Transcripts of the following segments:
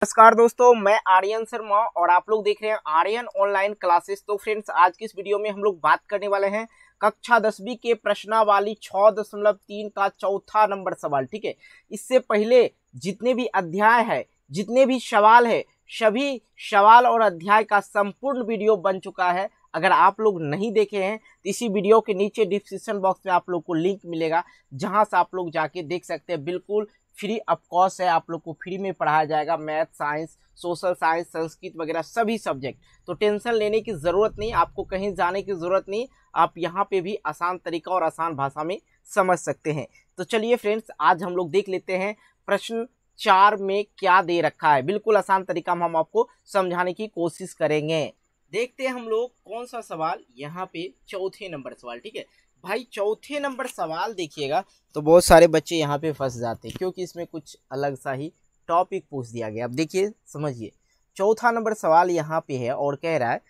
नमस्कार दोस्तों, मैं आर्यन शर्मा और आप लोग देख रहे हैं आर्यन ऑनलाइन क्लासेस। तो फ्रेंड्स, आज की इस वीडियो में हम लोग बात करने वाले हैं कक्षा 10वीं के प्रश्नावली 6.3 का चौथा नंबर सवाल। ठीक है, इससे पहले जितने भी अध्याय है, जितने भी सवाल है, सभी सवाल और अध्याय का संपूर्ण वीडियो बन चुका है। अगर आप लोग नहीं देखे हैं तो इसी वीडियो के नीचे डिस्क्रिप्शन बॉक्स में आप लोग को लिंक मिलेगा, जहां से आप लोग जाके देख सकते हैं। बिल्कुल फ्री ऑफ कॉस्ट है, आप लोग को फ्री में पढ़ाया जाएगा। Math, science, social science, Sanskrit वगैरह सभी सब्जेक्ट। तो टेंशन लेने की ज़रूरत नहीं, आपको कहीं जाने की ज़रूरत नहीं। आप यहाँ पे भी आसान तरीका और आसान भाषा में समझ सकते हैं। तो चलिए फ्रेंड्स, आज हम लोग देख लेते हैं प्रश्न 4 में क्या दे रखा है। बिल्कुल आसान तरीका में हम आपको समझाने की कोशिश करेंगे। देखते हैं हम लोग कौन सा सवाल, यहाँ पे चौथे नंबर सवाल। ठीक है भाई, चौथे नंबर सवाल देखिएगा तो बहुत सारे बच्चे यहाँ पे फंस जाते हैं, क्योंकि इसमें कुछ अलग सा ही टॉपिक पूछ दिया गया। अब देखिए, समझिए, चौथा नंबर सवाल यहाँ पे है और कह रहा है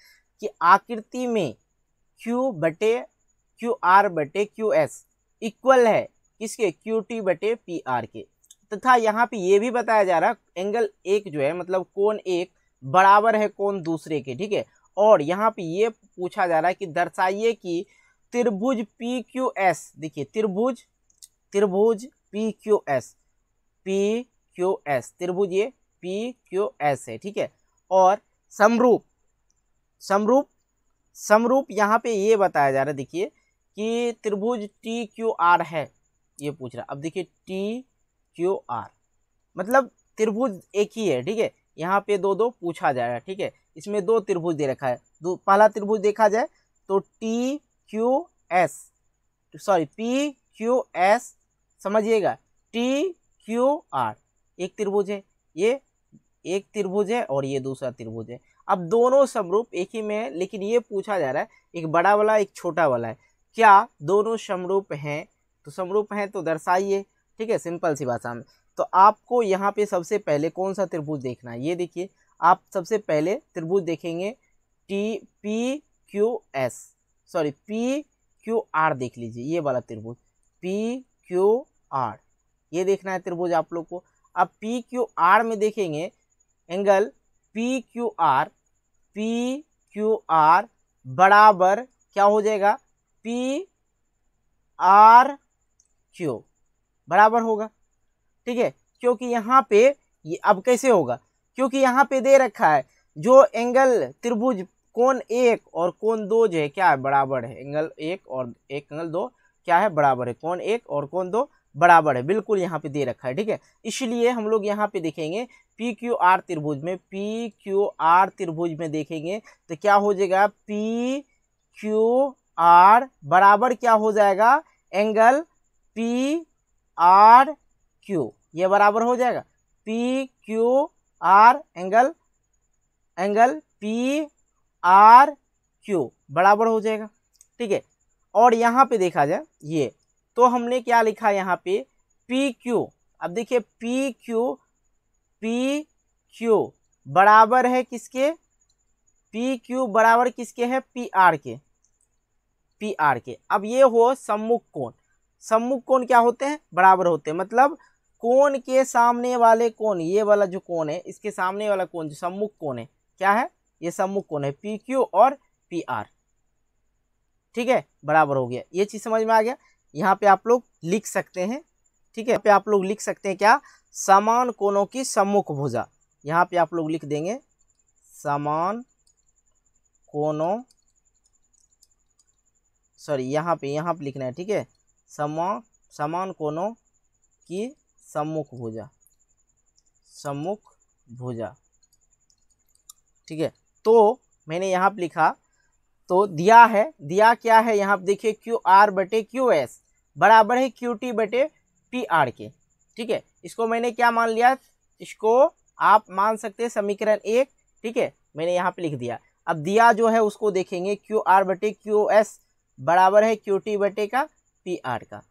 कि आकृति में Q/QR/QS इक्वल है किसके, QT/PR के। तथा यहाँ पे ये भी बताया जा रहा है एंगल एक जो है, मतलब कोण एक बराबर है कोण दूसरे के। ठीक है, और यहाँ पे ये पूछा जा रहा है कि दर्शाइए कि त्रिभुज PQS, देखिए त्रिभुज PQS त्रिभुज ये PQS है। ठीक है, और समरूप यहाँ पे ये बताया जा रहा है, देखिए कि त्रिभुज TQR है, ये पूछ रहा। अब देखिए TQR मतलब त्रिभुज एक ही है। ठीक है, यहाँ पे दो पूछा जा रहा है। ठीक है, इसमें दो त्रिभुज दे रखा है। पहला त्रिभुज देखा जाए तो PQS, समझिएगा, TQR एक त्रिभुज है, ये एक त्रिभुज है और ये दूसरा त्रिभुज है। अब दोनों समरूप एक ही में है, लेकिन ये पूछा जा रहा है एक बड़ा वाला एक छोटा वाला है, क्या दोनों समरूप हैं? तो समरूप हैं तो दर्शाइए। ठीक है, सिंपल सी भाषा में। तो आपको यहाँ पे सबसे पहले कौन सा त्रिभुज देखना है, ये देखिए। आप सबसे पहले त्रिभुज देखेंगे PQR देख लीजिए, ये वाला त्रिभुज PQR, ये देखना है त्रिभुज आप लोग को। अब PQR में देखेंगे एंगल PQR बराबर क्या हो जाएगा, PRQ बराबर होगा। ठीक है, क्योंकि यहाँ पे ये अब कैसे होगा, क्योंकि यहाँ पे दे रखा है जो एंगल त्रिभुज कोण एक और कोण दो जो है क्या है, बराबर है। एंगल एक और एंगल दो क्या है, बराबर है। कोण एक और कोण दो बराबर है, बिल्कुल यहाँ पे दे रखा है। ठीक है, इसलिए हम लोग यहाँ पे देखेंगे PQR त्रिभुज में देखेंगे तो क्या हो जाएगा, PQR बराबर क्या हो जाएगा, एंगल PRQ, ये बराबर हो जाएगा PQR एंगल PRQ बराबर हो जाएगा। ठीक है, और यहाँ पे देखा जाए ये, तो हमने क्या लिखा यहाँ पे PQ। अब देखिए PQ बराबर है किसके, PQ बराबर किसके है, PR के। अब ये हो सम्मुख कोण क्या होते हैं, बराबर होते हैं। मतलब कोण के सामने वाले कोण, ये वाला जो कोण है, इसके सामने वाला कोण जो सम्मुख कोण है, क्या है, ये सम्मुख कोण है PQ और PR। ठीक है, बराबर हो गया। ये चीज समझ में आ गया। यहाँ पे आप लोग लिख सकते हैं। ठीक है, यहाँ पे आप लोग लिख सकते हैं क्या, समान कोणों की सम्मुख भुजा। यहाँ पे आप लोग लिख देंगे समान कोणों, यहाँ पे लिखना है। ठीक है, समान कोणों की सम्मुख भुजा। ठीक है, तो मैंने यहाँ पे लिखा, तो दिया क्या है, यहाँ पे देखिए QR/QS बराबर है QT/PR के। ठीक है, इसको मैंने क्या मान लिया, इसको आप मान सकते हैं समीकरण 1। ठीक है, मैंने यहाँ पे लिख दिया। अब दिया जो है उसको देखेंगे QR/QS बराबर है QT/PR का।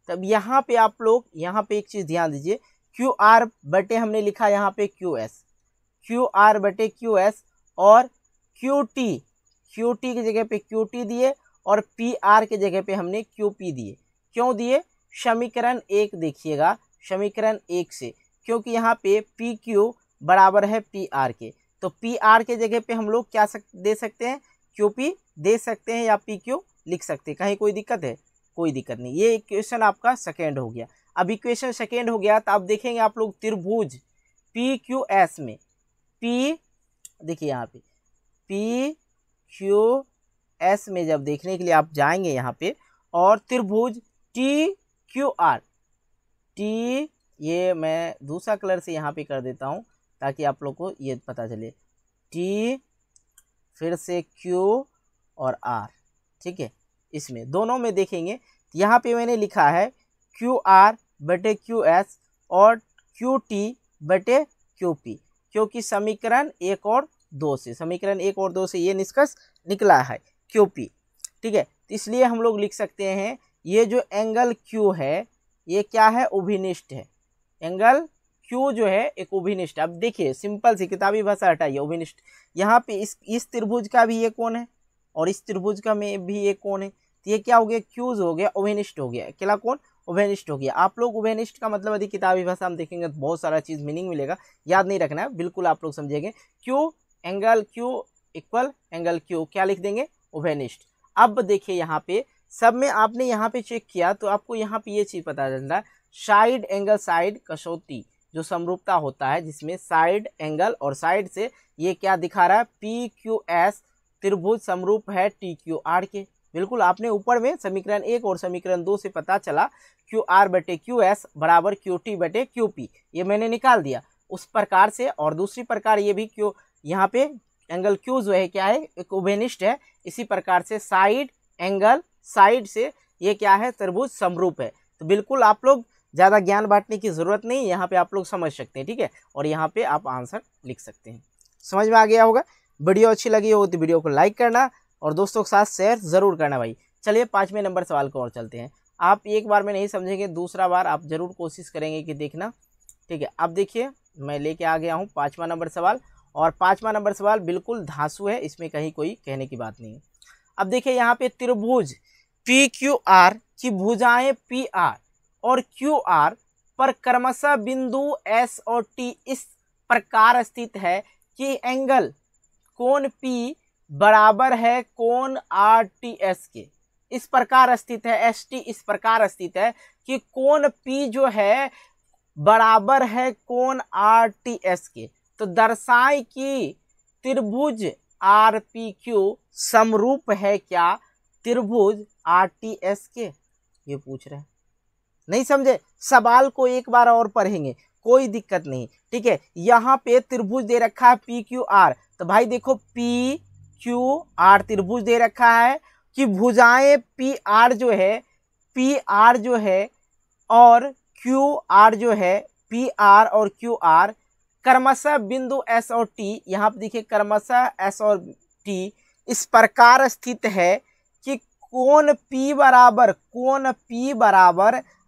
तब यहाँ पे आप लोग यहाँ पे एक चीज ध्यान दीजिए, QR/ हमने लिखा यहाँ पे QR/QS और QT की जगह पे QT दिए और PR के जगह पे हमने QP दिए। क्यों दिए, समीकरण 1 देखिएगा, समीकरण 1 से, क्योंकि यहाँ पे PQ बराबर है पी आर के। तो पी आर के जगह पे हम लोग क्या दे सकते हैं, क्यू पी दे सकते हैं या पी क्यू लिख सकते हैं। कहीं कोई दिक्कत है? कोई दिक्कत नहीं। ये इक्वेशन आपका सेकेंड हो गया। अब इक्वेशन सेकेंड हो गया तो आप देखेंगे आप लोग त्रिभुज पी क्यू एस में पी, देखिए यहाँ पे पी क्यू एस में जब देखने के लिए आप जाएंगे यहाँ पे, और त्रिभुज टी क्यू आर, टी, ये मैं दूसरा कलर से यहाँ पे कर देता हूँ ताकि आप लोग को ये पता चले, टी फिर से क्यू और आर, ठीक है। इसमें दोनों में देखेंगे यहाँ पे मैंने लिखा है क्यू आर बटे क्यू एस और क्यू टी बटे क्यू पी, क्योंकि समीकरण 1 और 2 से, समीकरण 1 और 2 से ये निष्कर्ष निकला है क्यू पी, ठीक है। तो इसलिए हम लोग लिख सकते हैं ये जो एंगल क्यू है ये क्या है, उभिनिष्ठ है। एंगल क्यू जो है एक उभिनिष्ठ। अब देखिए सिंपल सी किताबी भाषा हटाइए, उभिनिष्ठ। यहाँ पे इस त्रिभुज का भी ये कोण है और इस त्रिभुज का में भी ये कोण है, तो ये क्या हो गया, क्यूज हो गया, उभयनिष्ठ हो गया। अकेला कोण उभयनिष्ठ हो गया। आप लोग उभयनिष्ठ का मतलब यदि किताबी भाषा हम देखेंगे तो बहुत सारा चीज मीनिंग मिलेगा, याद नहीं रखना है, बिल्कुल आप लोग समझेंगे। Q angle Q equal angle Q, क्या लिख देंगे, उभयनिष्ठ। अब देखिए यहाँ पे सब में आपने यहाँ पे चेक किया तो आपको यहाँ पे ये चीज पता चल रहा है, साइड एंगल साइड कसौटी जो समरूपता होता है, जिसमें साइड एंगल और साइड से ये क्या दिखा रहा है, पी क्यू एस त्रिभुज समरूप है टी क्यू आर के। बिल्कुल आपने ऊपर में समीकरण 1 और समीकरण 2 से पता चला क्यू आर बटे क्यू एस बराबर क्यू टी बटे क्यू पी, ये मैंने निकाल दिया उस प्रकार से। और दूसरी प्रकार ये भी क्यू, यहाँ पे एंगल क्यू जो है क्या है, एक उभयनिष्ठ है। इसी प्रकार से साइड एंगल साइड से ये क्या है, त्रिभुज समरूप है। तो बिल्कुल आप लोग ज़्यादा ज्ञान बांटने की जरूरत नहीं, यहाँ पे आप लोग समझ सकते हैं, ठीक है। और यहाँ पे आप आंसर लिख सकते हैं। समझ में आ गया होगा। वीडियो अच्छी लगी हो तो वीडियो को लाइक करना और दोस्तों के साथ शेयर जरूर करना भाई। चलिए 5वें नंबर सवाल को और चलते हैं। आप एक बार में नहीं समझेंगे, दूसरा बार आप जरूर कोशिश करेंगे कि देखना, ठीक है। अब देखिए मैं लेके आ गया हूँ 5वां नंबर सवाल, और 5वां नंबर सवाल बिल्कुल धांसू है, इसमें कहीं कोई कहने की बात नहीं है। अब देखिए यहाँ पे त्रिभुज पी क्यू आर की भुजाएं पी आर और क्यू आर पर क्रमशः बिंदु एस और टी इस प्रकार स्थित है कि एंगल कोण पी बराबर है कोण आर टी एस के। इस प्रकार स्थित है, एस टी इस प्रकार स्थित है कि कोण पी जो है बराबर है कोण आर टी एस के। तो दर्शाए कि त्रिभुज आर पी क्यू समरूप है क्या त्रिभुज आर टी एस के, ये पूछ रहे हैं। नहीं समझे, सवाल को एक बार और पढ़ेंगे, कोई दिक्कत नहीं, ठीक है। यहाँ पे त्रिभुज दे रखा है पी क्यू आर, तो भाई देखो पी क्यू आर त्रिभुज दे रखा है कि भुजाएं पी आर जो है, पी आर जो है और क्यू आर जो है, पी आर और क्यू आर क्रमशः बिंदु एस और टी, यहाँ पे देखिए क्रमशः एस और टी इस प्रकार स्थित है कि कोण P बराबर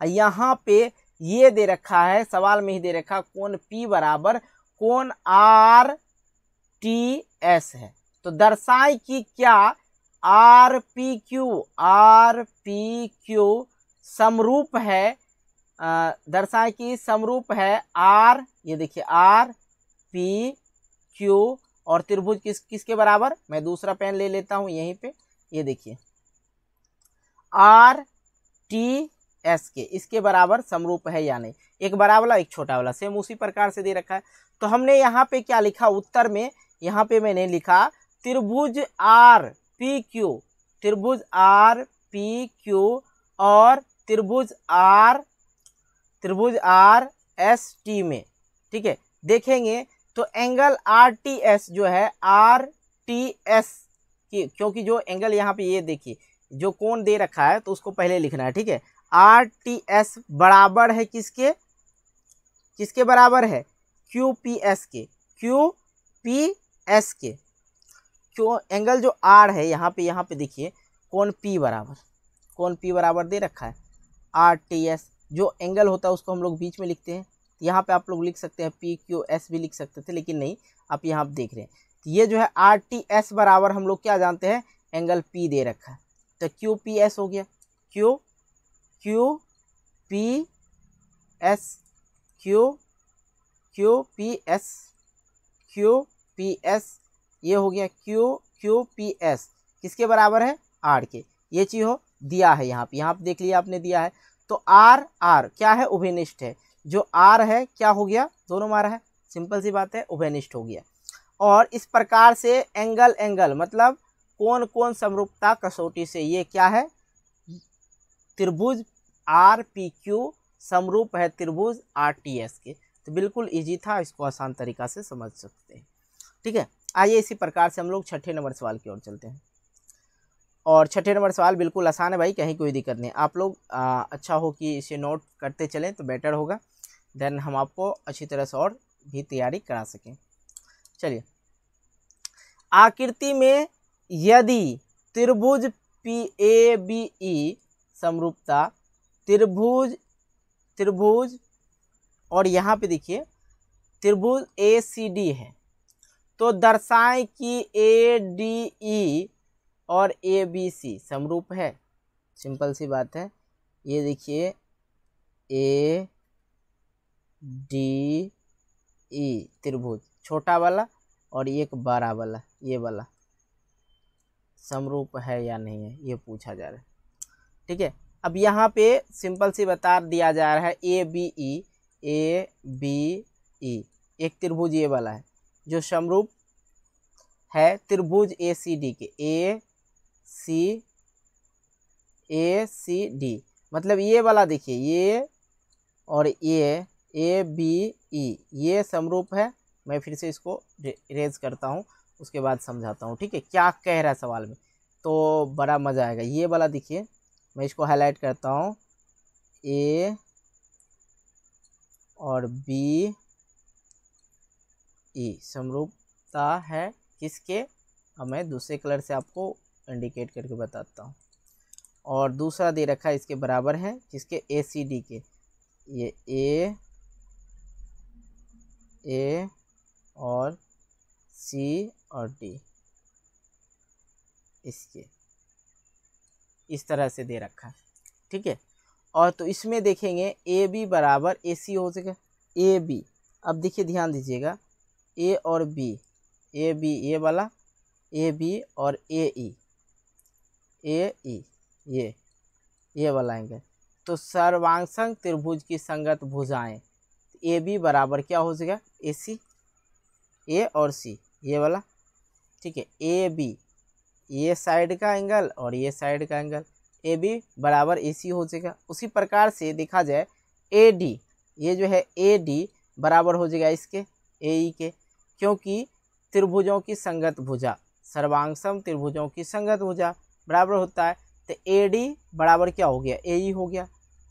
यहाँ पे ये दे रखा है, सवाल में ही दे रखा कोण P बराबर कोण आर टी एस है। तो दर्शाए कि क्या आर पी क्यू समरूप है, दर्शाए कि समरूप है आर, ये देखिए आर पी क्यू और त्रिभुज किसके बराबर, मैं दूसरा पेन ले लेता हूं यहीं पे, ये देखिए आर टी एस के, इसके बराबर समरूप है या नहीं। एक बड़ा वाला एक छोटा वाला सेम उसी प्रकार से दे रखा है। तो हमने यहाँ पे क्या लिखा उत्तर में, यहाँ पे मैंने लिखा त्रिभुज आर पी क्यू, त्रिभुज आर पी क्यू और त्रिभुज आर एस टी में, ठीक है। देखेंगे तो एंगल आर टी एस जो है, आर टी एस की, क्योंकि जो एंगल यहाँ पे ये देखिए जो कोण दे रखा है तो उसको पहले लिखना है, ठीक है। आर टी एस बराबर है किसके बराबर है, क्यू पी एस के, क्यू पी एस के। क्यों एंगल जो आर है यहाँ पे देखिए कोण पी बराबर दे रखा है आर टी एस। जो एंगल होता है उसको हम लोग बीच में लिखते हैं, यहाँ पे आप लोग लिख सकते हैं पी क्यू एस भी लिख सकते थे, लेकिन नहीं, आप यहाँ पे देख रहे हैं। तो ये जो है आर टी एस बराबर हम लोग क्या जानते हैं, एंगल पी दे रखा है, तो क्यू पी एस हो गया, Q P S, Q P S Q P S, ये हो गया क्यू क्यू पी एस किसके बराबर है, आर के। ये चीज हो दिया है यहाँ पे देख लिया आपने, दिया है। तो आर आर क्या है, उभयनिष्ठ है। जो आर है क्या हो गया, दोनों मारा है, सिंपल सी बात है, उभयनिष्ठ हो गया। और इस प्रकार से एंगल एंगल मतलब कौन कौन समरूपता कसौटी से, ये क्या है, त्रिभुज आर पी क्यू समरूप है त्रिभुज आर टी एस के। तो बिल्कुल इजी था, इसको आसान तरीका से समझ सकते हैं। ठीक है, आइए इसी प्रकार से हम लोग छठे नंबर सवाल की ओर चलते हैं। और छठे नंबर सवाल बिल्कुल आसान है भाई, कहीं कोई दिक्कत नहीं। आप लोग अच्छा हो कि इसे नोट करते चलें तो बेटर होगा, देन हम आपको अच्छी तरह से और भी तैयारी करा सकें। चलिए, आकृति में यदि त्रिभुज पी ए बी ई समरूपता त्रिभुज त्रिभुज और यहाँ पे देखिए त्रिभुज ए सी डी है, तो दर्शाएं कि ए डी ई और ए बी सी समरूप है। सिंपल सी बात है, ये देखिए ए डी ई त्रिभुज छोटा वाला और एक बड़ा वाला, ये वाला समरूप है या नहीं है, ये पूछा जा रहा है। ठीक है, अब यहाँ पे सिंपल सी बता दिया जा रहा है ए बी ई एक त्रिभुज ये वाला है जो समरूप है त्रिभुज ए सी डी के, ए सी डी मतलब ये वाला देखिए, ये और ये ए बी ई ये समरूप है। मैं फिर से इसको इरेज करता हूँ, उसके बाद समझाता हूँ। ठीक है, क्या कह रहा है सवाल में, तो बड़ा मज़ा आएगा। ये वाला देखिए, मैं इसको हाईलाइट करता हूँ, ए और बी ई समरूपता है किसके, अब मैं दूसरे कलर से आपको इंडिकेट करके बताता हूँ। और दूसरा दे रखा है इसके बराबर है किसके, ए सी डी के, ये ए और सी और डी इसके इस तरह से दे रखा है। ठीक है, और तो इसमें देखेंगे ए बी बराबर ए सी हो जाएगा, ए बी। अब देखिए ध्यान दीजिएगा, ए और बी, ए बी ये वाला, ए बी और ए ई ये वाला एंगल, तो सर्वांगसंग त्रिभुज की संगत भुजाएं, ए बी बराबर क्या हो जाएगा, ए सी, ए और सी ये वाला। ठीक है, ए बी ये साइड का एंगल और ये साइड का एंगल, ए बी बराबर ए सी हो जाएगा। उसी प्रकार से देखा जाए ए डी, ये जो है ए डी बराबर हो जाएगा इसके ए ई के, क्योंकि त्रिभुजों की संगत भुजा, सर्वांगसम त्रिभुजों की संगत भुजा बराबर होता है। तो ए डी बराबर क्या हो गया, ए ई हो गया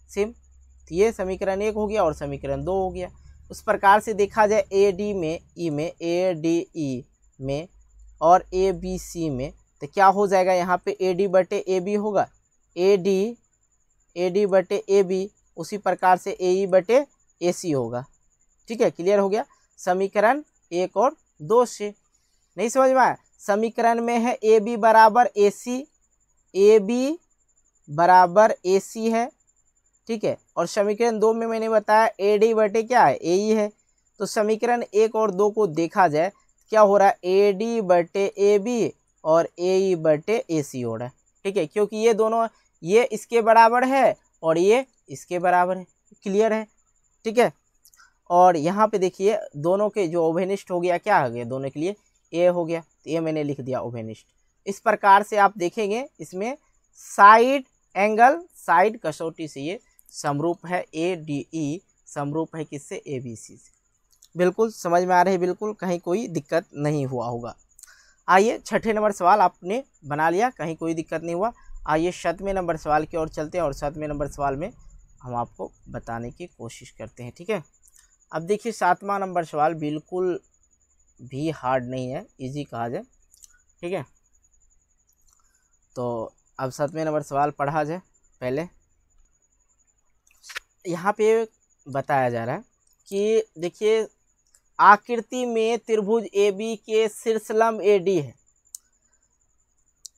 सिम। तो ये समीकरण 1 हो गया और समीकरण 2 हो गया। उस प्रकार से देखा जाए ए डी में ई में, ए डी ई में और ए बी सी में, तो क्या हो जाएगा यहाँ पे ए डी बटे ए बी होगा, ए डी बटे ए बी, उसी प्रकार से ए ई बटे ए सी होगा। ठीक है, क्लियर हो गया। समीकरण 1 और 2 से नहीं समझ में आया, समीकरण में है ए बी बराबर ए सी, ए बी बराबर ए सी है। ठीक है, और समीकरण 2 में मैंने बताया ए डी बटे क्या है, ए ई है। तो समीकरण 1 और 2 को देखा जाए क्या हो रहा है, ए डी बटे ए बी और ए ई बटे ए सी हो रहा है। ठीक है, क्योंकि ये दोनों, ये इसके बराबर है और ये इसके बराबर है, क्लियर है। ठीक है, और यहाँ पे देखिए दोनों के जो उभयनिष्ठ हो गया, क्या हो गया, दोनों के लिए ए हो गया, तो ये मैंने लिख दिया उभयनिष्ठ। इस प्रकार से आप देखेंगे इसमें साइड एंगल, साइड कसौटी से ये समरूप है, ए डी ई समरूप है किससे, ए बी सी से। बिल्कुल समझ में आ रही है, बिल्कुल कहीं कोई दिक्कत नहीं हुआ होगा। आइए छठे नंबर सवाल आपने बना लिया, कहीं कोई दिक्कत नहीं हुआ। आइए 7वें नंबर सवाल की ओर चलते हैं और 7वें नंबर सवाल में हम आपको बताने की कोशिश करते हैं। ठीक है, अब देखिए 7वां नंबर सवाल बिल्कुल भी हार्ड नहीं है, इजी कहा जाए। ठीक है, तो अब 7वें नंबर सवाल पढ़ा जाए। पहले यहाँ पे बताया जा रहा है कि देखिए आकृति में त्रिभुज ए बी के शीर्षलंब ए डी है,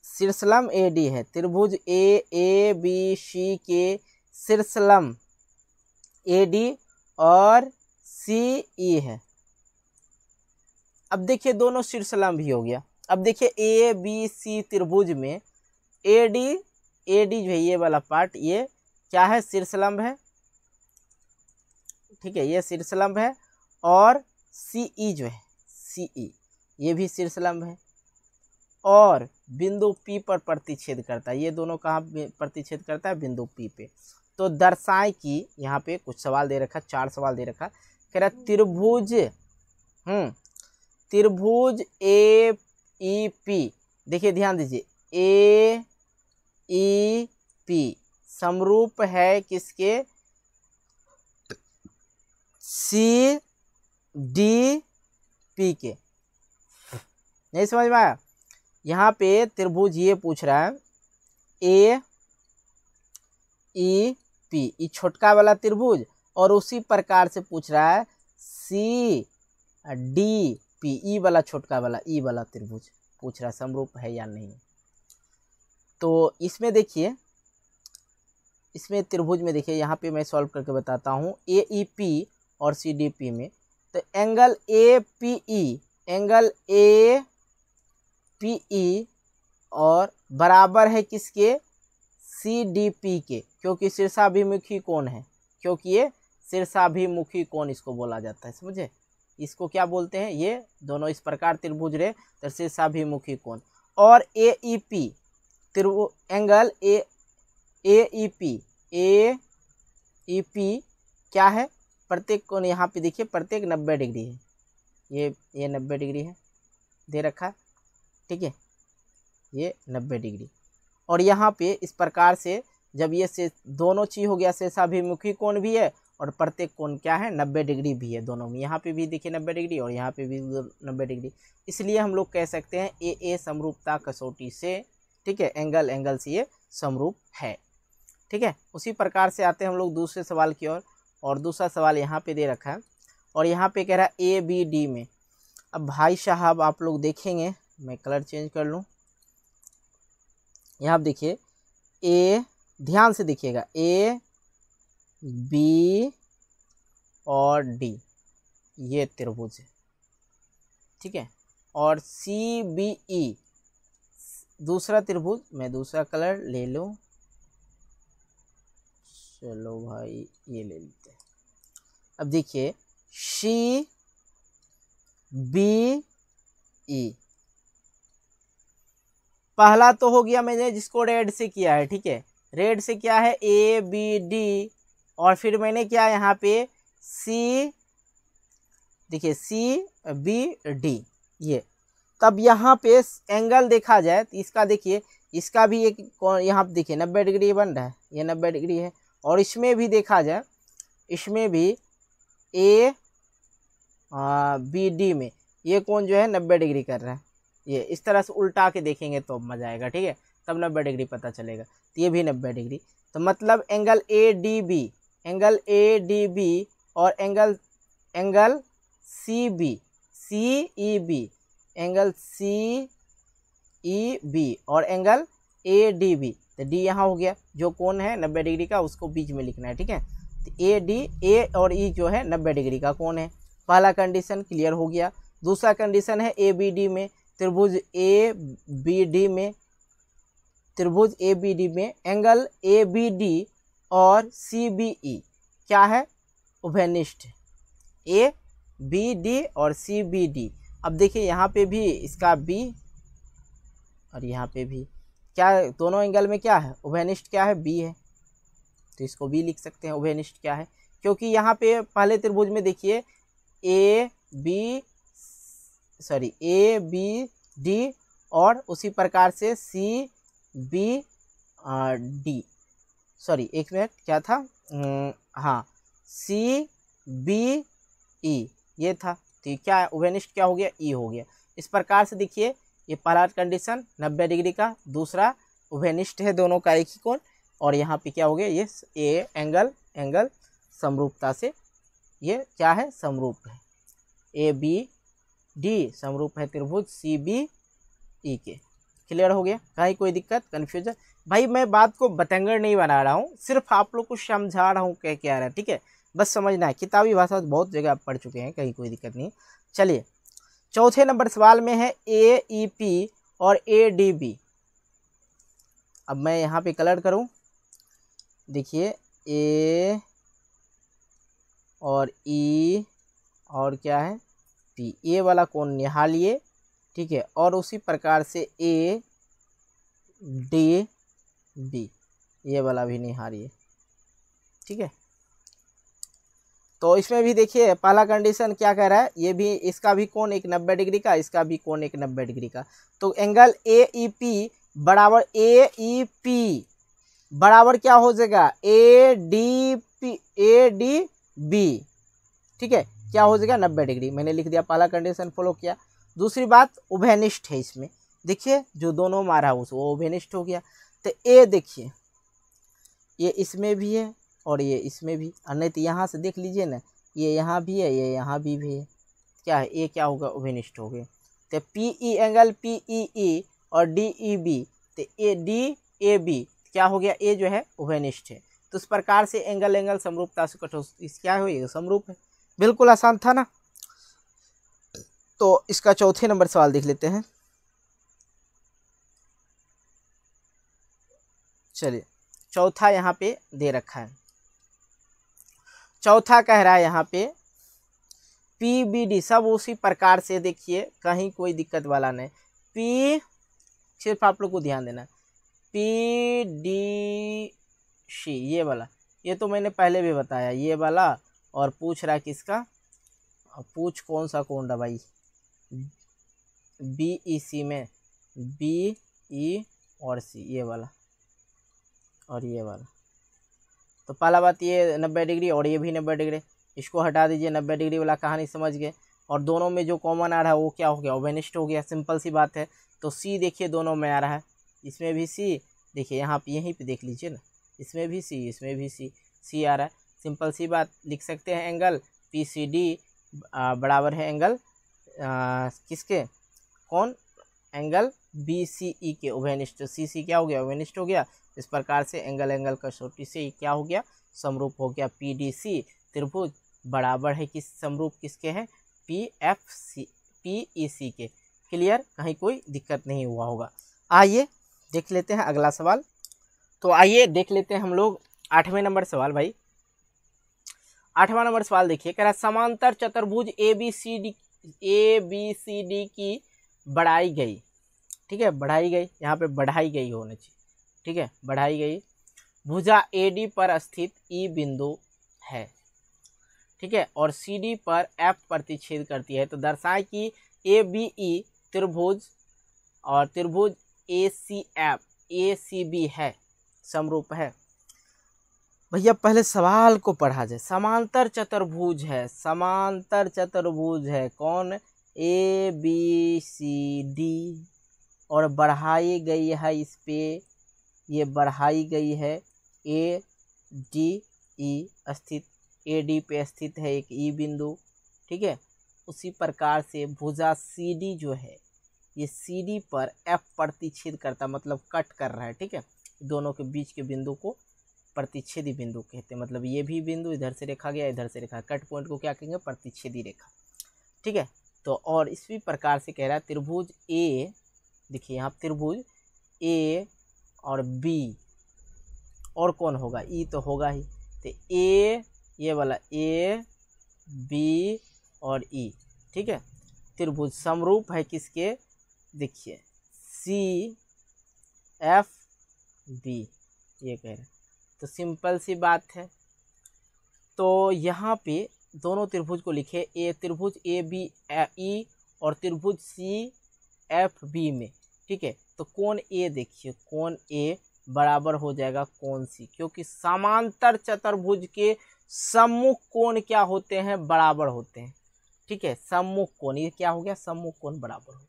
शीर्षलंब ए डी है, त्रिभुज ए बी सी के शीर्षलंब ए डी और सी ई है। अब देखिए दोनों शीर्षलंब भी हो गया। अब देखिए ए बी सी त्रिभुज में ए डी जो है ये वाला पार्ट ये क्या है, शीर्षलंब है, ठीक है, ये शीर्षलंब है। और सी ई जो है सी ई ये भी शीर्षलंब है और बिंदु पी पर प्रतिच्छेद करता है। ये दोनों कहाँ प्रतिच्छेद करता है, बिंदु पी पे। तो दर्शाएं कि यहाँ पे कुछ सवाल दे रखा, 4 सवाल दे रखा। कह रहा त्रिभुज ए ई पी, देखिए ध्यान दीजिए, ए ई पी समरूप है किसके, सी डी पी के। नहीं समझ में आया? यहाँ पे त्रिभुज ये पूछ रहा है ए ई पी, ये छोटका वाला त्रिभुज, और उसी प्रकार से पूछ रहा है सी डी पी, ई वाला छोटका वाला ई वाला त्रिभुज पूछ रहा है समरूप है या नहीं। तो इसमें देखिए, इसमें त्रिभुज में देखिए, यहाँ पे मैं सॉल्व करके बताता हूँ। ए ई पी और सी डी पी में तो angle A P E, angle A P E और बराबर है किसके, सी डी पी के, क्योंकि शीर्षाभिमुखी कोण है, क्योंकि ये शीर्षाभिमुखी कोण इसको बोला जाता है। समझे? इसको क्या बोलते हैं, ये दोनों इस प्रकार त्रिभुज रहे तो शीर्षाभिमुखी कोण। और ए ई पी त्रिभुज एंगल ए ई पी क्या है, प्रत्येक कोण यहाँ पे देखिए प्रत्येक 90 डिग्री है। ये 90 डिग्री है दे रखा है, ठीक है, ये 90 डिग्री। और यहाँ पे इस प्रकार से जब ये से दोनों चीज हो गया, शीर्षाभिमुखी कोण भी है और प्रत्येक कोण क्या है, 90 डिग्री भी है दोनों में। यहाँ पे भी देखिए 90 डिग्री और यहाँ पे भी 90 डिग्री। इसलिए हम लोग कह सकते हैं ए समरूपता कसौटी से, ठीक है, एंगल से ये समरूप है। ठीक है, उसी प्रकार से आते हैं हम लोग दूसरे सवाल की ओर। और दूसरा सवाल यहाँ पे दे रखा है और यहाँ पे कह रहा है ए बी डी में। अब भाई साहब आप लोग देखेंगे, मैं कलर चेंज कर लूँ। यहाँ देखिए ए, ध्यान से देखिएगा, ए बी और डी ये त्रिभुज है, ठीक है। और सी बी ई दूसरा त्रिभुज, मैं दूसरा कलर ले लूँ, चलो भाई ये ले लेते हैं। अब देखिए सी बी ई, पहला तो हो गया मैंने जिसको रेड से किया है, ठीक है, रेड से क्या है ए बी डी, और फिर मैंने क्या यहाँ पे सी, देखिए सी बी डी ये। तब यहाँ पे एंगल देखा जाए तो इसका देखिए, इसका भी एक यहाँ पे देखिए 90 डिग्री बन रहा है, ये 90 डिग्री है। और इसमें भी देखा जाए, इसमें भी ए बी डी में ये कोण जो है 90 डिग्री कर रहा है। ये इस तरह से उल्टा के देखेंगे तो मजा आएगा, ठीक है, तब 90 डिग्री पता चलेगा। तो ये भी 90 डिग्री, तो मतलब angle A D B, angle A D B और angle C B, C E B, angle C E B और एंगल ए डी बी। तो डी यहाँ हो गया, जो कोण है 90 डिग्री का उसको बीच में लिखना है, ठीक है। तो ए डी, ए और ई जो है 90 डिग्री का कोण है। पहला कंडीशन क्लियर हो गया। दूसरा कंडीशन है ए बी डी में, त्रिभुज ए बी डी में, त्रिभुज ए बी डी में एंगल ए बी डी और सी बी ई क्या है, उभयनिष्ठ, ए बी डी और सी बी डी। अब देखिए यहाँ पे भी इसका बी और यहाँ पे भी क्या, दोनों एंगल में क्या है, उभयनिष्ठ क्या है, बी है, तो इसको बी लिख सकते हैं। उभयनिष्ठ क्या है, क्योंकि यहाँ पे पहले त्रिभुज में देखिए ए बी डी और उसी प्रकार से सी बी डी, सॉरी एक मिनट क्या था, हाँ सी बी ई ये था। तो क्या है, उभयनिष्ठ क्या हो गया, ई हो गया। इस प्रकार से देखिए ये पहला कंडीशन 90 डिग्री का, दूसरा उभयनिष्ठ है दोनों का एक ही कोण, और यहाँ पे क्या हो गया, ये ए एंगल समरूपता से ये क्या है, समरूप है, ए बी डी समरूप है त्रिभुज सी बी ई के। क्लियर हो गया, कहीं कोई दिक्कत कन्फ्यूजन? भाई मैं बात को बतंगड़ नहीं बना रहा हूँ, सिर्फ आप लोग को समझा रहा हूँ कह क्या रहा है, ठीक है, बस समझना है। किताबी भाषा बहुत जगह आप पढ़ चुके हैं, कहीं कोई दिक्कत नहीं। चलिए चौथे नंबर सवाल में है AEP और ADB। अब मैं यहाँ पे कलर करूँ, देखिए A और E और क्या है P, ये वाला कोण निहालिए, ठीक है, और उसी प्रकार से ADB ये वाला भी निहारिए, ठीक है। तो इसमें भी देखिए पहला कंडीशन क्या कह रहा है, ये भी इसका भी कोण एक 90 डिग्री का, इसका भी कोण एक 90 डिग्री का। तो एंगल AEP बराबर AEP बराबर क्या हो जाएगा ADB, ठीक है, क्या हो जाएगा 90 डिग्री। मैंने लिख दिया, पहला कंडीशन फॉलो किया। दूसरी बात उभयनिष्ठ है, इसमें देखिए जो दोनों मारा है वो उभयनिष्ठ हो गया। तो ए देखिए ये इसमें भी है और ये इसमें भी, और नहीं तो यहाँ से देख लीजिए ना, ये यहाँ भी है, ये यहाँ भी है, क्या है ये क्या होगा उभयनिष्ठ हो गए। तो PE एंगल PEE और DEB, तो DAB क्या हो गया, ये जो है उभयनिष्ठ है। तो इस प्रकार से एंगल समरूपता से कठोर, इस क्या हो, ये समरूप है। बिल्कुल आसान था ना। तो इसका चौथे नंबर सवाल देख लेते हैं। चलिए चौथा यहाँ पे दे रखा है, चौथा कह रहा है यहाँ पे PBD, सब उसी प्रकार से देखिए, कहीं कोई दिक्कत वाला नहीं। P सिर्फ आप लोग को ध्यान देना, PDC ये वाला, ये तो मैंने पहले भी बताया ये वाला। और पूछ रहा है किसका, पूछ कौन सा कोण रहा भाई, BEC में BE और C ये वाला और ये वाला। तो पहला बात ये 90 डिग्री और ये भी 90 डिग्री, इसको हटा दीजिए, 90 डिग्री वाला कहानी समझ गए। और दोनों में जो कॉमन आ रहा है वो क्या हो गया, उभयनिष्ठ हो गया, सिंपल सी बात है। तो C देखिए दोनों में आ रहा है, इसमें भी C, देखिए यहाँ पे यहीं पे देख लीजिए ना, इसमें भी C, इसमें भी C आ रहा है। सिंपल सी बात लिख सकते हैं, एंगल PCD बराबर है एंगल किसके, कौन, एंगल BCE के उभयनिष्ठ। CC क्या हो गया, उभयनिष्ठ हो गया। इस प्रकार से एंगल कसौटी से क्या हो गया, समरूप हो गया। PDC त्रिभुज बराबर है किस, समरूप किसके हैं, PEC के। क्लियर, कहीं कोई दिक्कत नहीं हुआ होगा। आइए देख लेते हैं अगला सवाल। तो आइए देख लेते हैं हम लोग 8वें नंबर सवाल। भाई 8वां नंबर सवाल देखिए, कह रहा समांतर चतुर्भुज ABCD की बढ़ाई गई, ठीक है, बढ़ाई गई, यहाँ पे बढ़ाई गई होना चाहिए, ठीक है, बढ़ाई गई भुजा AD पर स्थित E बिंदु है, ठीक है, और CD पर F प्रतिच्छेद करती है। तो दर्शाए कि ABE त्रिभुज और त्रिभुज ACB है, समरूप है। भैया पहले सवाल को पढ़ा जाए। समांतर चतुर्भुज है, समांतर चतुर्भुज है, कौन, ABCD, और बढ़ाई गई है इस पे, ये बढ़ाई गई है ADE स्थित, AD पे स्थित है एक E बिंदु, ठीक है। उसी प्रकार से भुजा CD जो है, ये CD पर F प्रतिच्छेद करता, मतलब कट कर रहा है, ठीक है, दोनों के बीच के बिंदु को प्रतिच्छेदी बिंदु कहते हैं। मतलब ये भी बिंदु इधर से रेखा गया, इधर से रेखा, कट पॉइंट को क्या कहेंगे, प्रतिच्छेदी रेखा, ठीक है। तो और इसी प्रकार से कह रहा है त्रिभुज A, देखिए यहाँ त्रिभुज A और B, और कौन होगा, E तो होगा ही। तो A ये वाला A B और E, ठीक है, त्रिभुज समरूप है किसके, देखिए CFB ये कह रहे हैं। तो सिंपल सी बात है, तो यहाँ पे दोनों त्रिभुज को लिखे, ए त्रिभुज ABE और त्रिभुज CFB में, ठीक है। तो कोण A देखिए, कोण A बराबर हो जाएगा कोण C, क्योंकि समांतर चतुर्भुज के सम्मुख कोण क्या होते हैं, बराबर होते हैं, ठीक है। सम्मुख कोण ये क्या हो गया, सम्मुख कोण बराबर हो गया।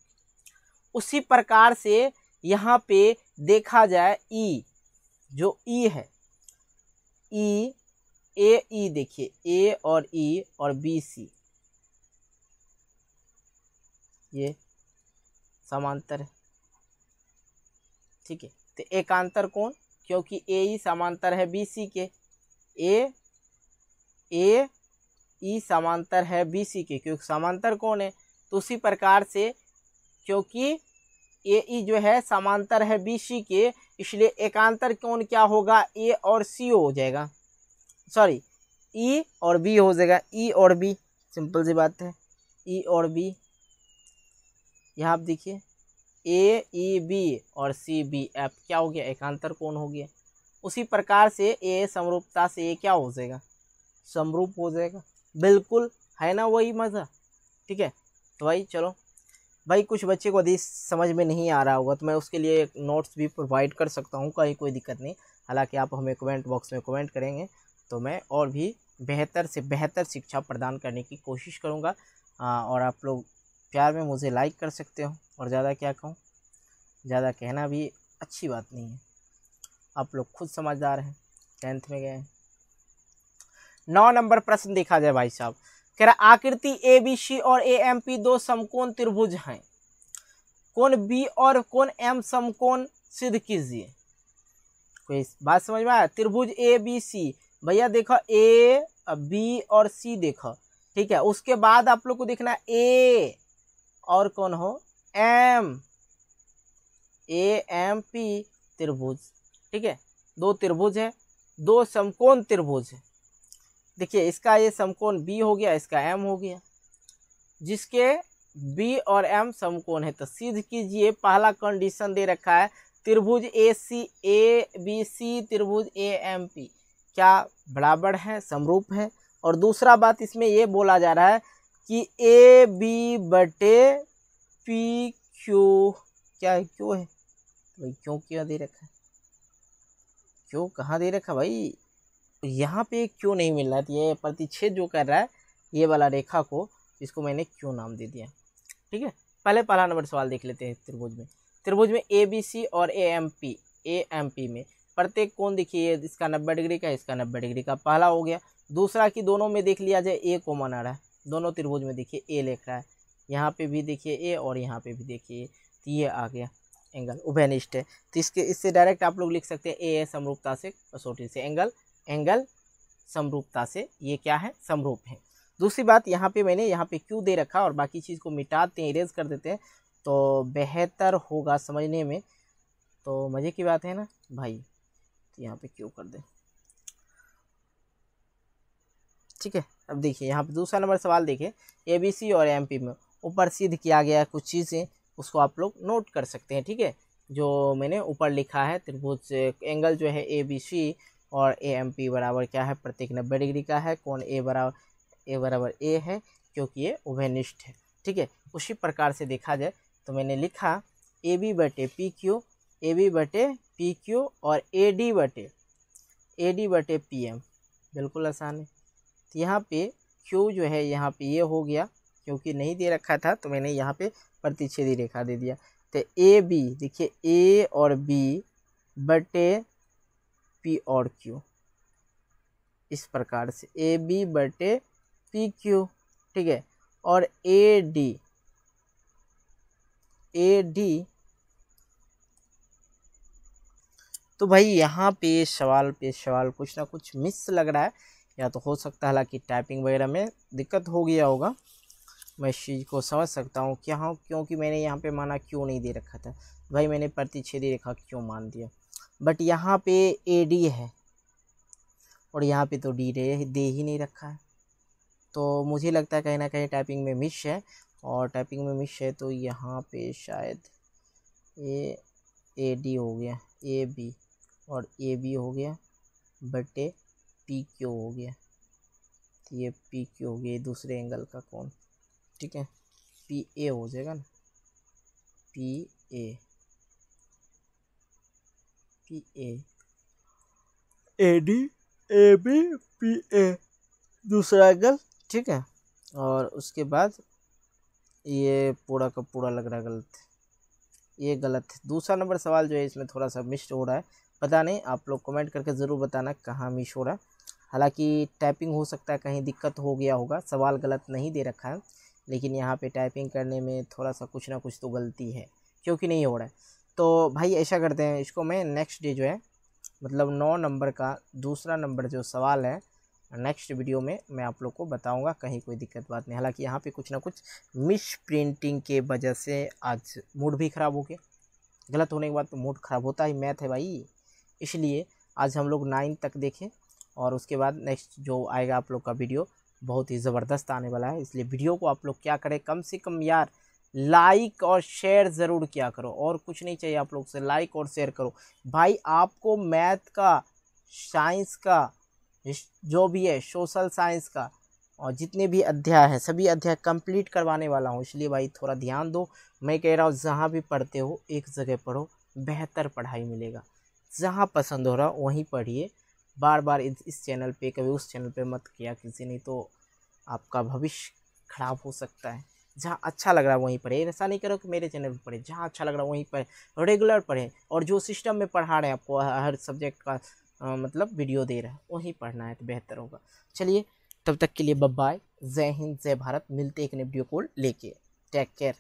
उसी प्रकार से यहाँ पे देखा जाए E, जो E है, AE देखिए, A और E और BC ये समांतर है, ठीक है। तो एकांतर कोण, क्योंकि AE समांतर है BC के, AE समांतर है BC के, क्योंकि समांतर कोण है। तो तो उसी प्रकार से क्योंकि ए जो है समांतर है बी सी के, इसलिए एकांतर कोण क्या होगा, ए और सी हो जाएगा, सॉरी ई और बी हो जाएगा, ई और बी, सिंपल सी बात है, ई और बी। यहाँ आप देखिए ए ई बी और सी बी एफ क्या हो गया, एकांतर कोण हो गया। उसी प्रकार से ए समरूपता से ए क्या हो जाएगा, समरूप हो जाएगा। बिल्कुल है ना वही मज़ा। ठीक है, तो भाई चलो भाई, कुछ बच्चे को यदि समझ में नहीं आ रहा होगा तो मैं उसके लिए नोट्स भी प्रोवाइड कर सकता हूँ, कहीं कोई दिक्कत नहीं। हालांकि आप हमें कमेंट बॉक्स में कमेंट करेंगे तो मैं और भी बेहतर से बेहतर शिक्षा प्रदान करने की कोशिश करूँगा। और आप लोग प्यार में मुझे लाइक कर सकते हो, और ज़्यादा क्या कहूँ, ज़्यादा कहना भी अच्छी बात नहीं है। आप लोग खुद समझदार हैं, 10th में गए हैं। 9 नंबर प्रश्न देखा जाए भाई साहब, कह रहा आकृति ए बी सी और ए एम पी दो समकोण त्रिभुज हैं, कोण बी और कोण एम समकोण सिद्ध कीजिए। कोई बात समझ में आया? त्रिभुज ए बी सी, भैया देखो ए बी और सी देखो, ठीक है। उसके बाद आप लोग को देखना ए और कौन हो, एम, ए एम पी त्रिभुज, ठीक है। दो त्रिभुज है, दो समकोण त्रिभुज है। देखिए इसका ये समकोण बी हो गया, इसका एम हो गया, जिसके बी और एम समकोण है। तो सिद्ध कीजिए, पहला कंडीशन दे रखा है त्रिभुज ए बी सी त्रिभुज ए एम पी क्या बराबर है, समरूप है। और दूसरा बात इसमें ये बोला जा रहा है कि ए बी बटे पी क्यू क्या है, क्यों है भाई, क्यों क्या दे रखा है, क्यों कहाँ दे रखा भाई, यहाँ पे क्यों नहीं मिल रहा है। ये प्रतिच्छेद जो कर रहा है ये वाला रेखा को, इसको मैंने क्यों नाम दे दिया। ठीक है, पहले पहला नंबर सवाल देख लेते हैं। त्रिभुज में ए बी सी और ए एम पी में प्रत्येक कोण देखिए, इसका 90 डिग्री का, इसका 90 डिग्री का, पहला हो गया। दूसरा कि दोनों में देख लिया जाए ए कॉमन आ रहा है, दोनों त्रिभुज में देखिए ए लिख रहा है, यहाँ पे भी देखिए ए और यहाँ पे भी देखिए, तो ये आ गया एंगल उभयनिष्ठ है। तो इससे डायरेक्ट आप लोग लिख सकते हैं ए समरूपता से, कसौटी से, एंगल समरूपता से ये क्या है, समरूप है। दूसरी बात यहाँ पे मैंने यहाँ पे क्यों दे रखा, और बाकी चीज़ को मिटाते हैं, इरेज कर देते हैं तो बेहतर होगा समझने में, तो मज़े की बात है ना भाई। तो यहाँ पे क्यों कर दे, ठीक है। अब देखिए यहाँ पे दूसरा नंबर सवाल देखिए, ए बी सी और एम पी में ऊपर सिद्ध किया गया है कुछ चीज़ें, उसको आप लोग नोट कर सकते हैं। ठीक है, जो मैंने ऊपर लिखा है त्रिभुज एंगल जो है ए बी सी और ए एम पी बराबर क्या है, प्रत्येक 90 डिग्री का है। कोण ए बराबर ए है क्योंकि ये उभयनिष्ठ है। ठीक है, उसी प्रकार से देखा जाए तो मैंने लिखा ए बी बटे पी क्यू और ए डी बटे पी एम, बिल्कुल आसान है। तो यहाँ पे क्यू जो है यहाँ पे ये हो गया, क्योंकि नहीं दे रखा था तो मैंने यहाँ पे प्रतिच्छेदी रेखा दे दिया। तो ए बी देखिए, ए और बी बटे पी और क्यू, इस प्रकार से ए बी बटे पी क्यू, ठीक है। और ए डी तो भाई यहाँ पे सवाल कुछ ना कुछ मिस लग रहा है, या तो हो सकता है हालांकि टाइपिंग वगैरह में दिक्कत हो गया होगा, मैं इस चीज़ को समझ सकता हूँ कि हाँ, क्योंकि मैंने यहाँ पे माना क्यों नहीं दे रखा था भाई, मैंने प्रतिच्छेदी रेखा क्यों मान दिया। बट यहाँ पे ए डी है और यहाँ पे तो डी दे ही नहीं रखा है, तो मुझे लगता है कहीं ना कहीं टाइपिंग में मिस है। और टाइपिंग में मिस है तो यहाँ पे शायद ए डी हो गया, ए बी और ए बी हो गया बटे पी क्यू हो गया, तो ये पी क्यू हो गया दूसरे एंगल का कोण, ठीक है। पी ए हो जाएगा ना, P A D A B P A दूसरा एंगल, ठीक है। और उसके बाद ये पूरा का पूरा लग रहा है गलत, ये गलत है। दूसरा नंबर सवाल जो है इसमें थोड़ा सा मिस हो रहा है, पता नहीं, आप लोग कमेंट करके ज़रूर बताना कहाँ मिस हो रहा है। हालांकि टाइपिंग हो सकता है कहीं दिक्कत हो गया होगा, सवाल गलत नहीं दे रखा है, लेकिन यहाँ पे टाइपिंग करने में थोड़ा सा कुछ ना कुछ तो गलती है, क्योंकि नहीं हो रहा है। तो भाई ऐसा करते हैं, इसको मैं नेक्स्ट डे जो है मतलब 9 नंबर का दूसरा नंबर जो सवाल है नेक्स्ट वीडियो में मैं आप लोग को बताऊंगा, कहीं कोई दिक्कत बात नहीं। हालांकि यहाँ पे कुछ ना कुछ मिस प्रिंटिंग के वजह से आज मूड भी ख़राब हो गया। गलत होने के बाद तो मूड ख़राब होता ही, मैथ है भाई। इसलिए आज हम लोग 9 तक देखें और उसके बाद नेक्स्ट जो आएगा आप लोग का वीडियो बहुत ही ज़बरदस्त आने वाला है। इसलिए वीडियो को आप लोग क्या करें, कम से कम यार लाइक और शेयर ज़रूर किया करो, और कुछ नहीं चाहिए आप लोग से, लाइक और शेयर करो भाई। आपको मैथ का, साइंस का, जो भी है सोशल साइंस का, और जितने भी अध्याय हैं सभी अध्याय कंप्लीट करवाने वाला हूँ। इसलिए भाई थोड़ा ध्यान दो। मैं कह रहा हूँ जहाँ भी पढ़ते हो एक जगह पढ़ो, बेहतर पढ़ाई मिलेगा। जहाँ पसंद हो रहा वहीं पढ़िए, बार बार इस चैनल पे कभी उस चैनल पे मत किया किसी, नहीं तो आपका भविष्य खराब हो सकता है। जहाँ अच्छा लग रहा है वहीं पढ़े, ऐसा नहीं करो कि मेरे चैनल पर पढ़े, जहाँ अच्छा लग रहा है वहीं पढ़े, रेगुलर पढ़ें। और जो सिस्टम में पढ़ा रहे हैं आपको हर सब्जेक्ट का मतलब वीडियो दे रहा है वहीं पढ़ना है तो बेहतर होगा। चलिए तब तक के लिए बाय बाय, जय हिंद जय भारत। मिलते एक नए वीडियो को लेके, टेक केयर।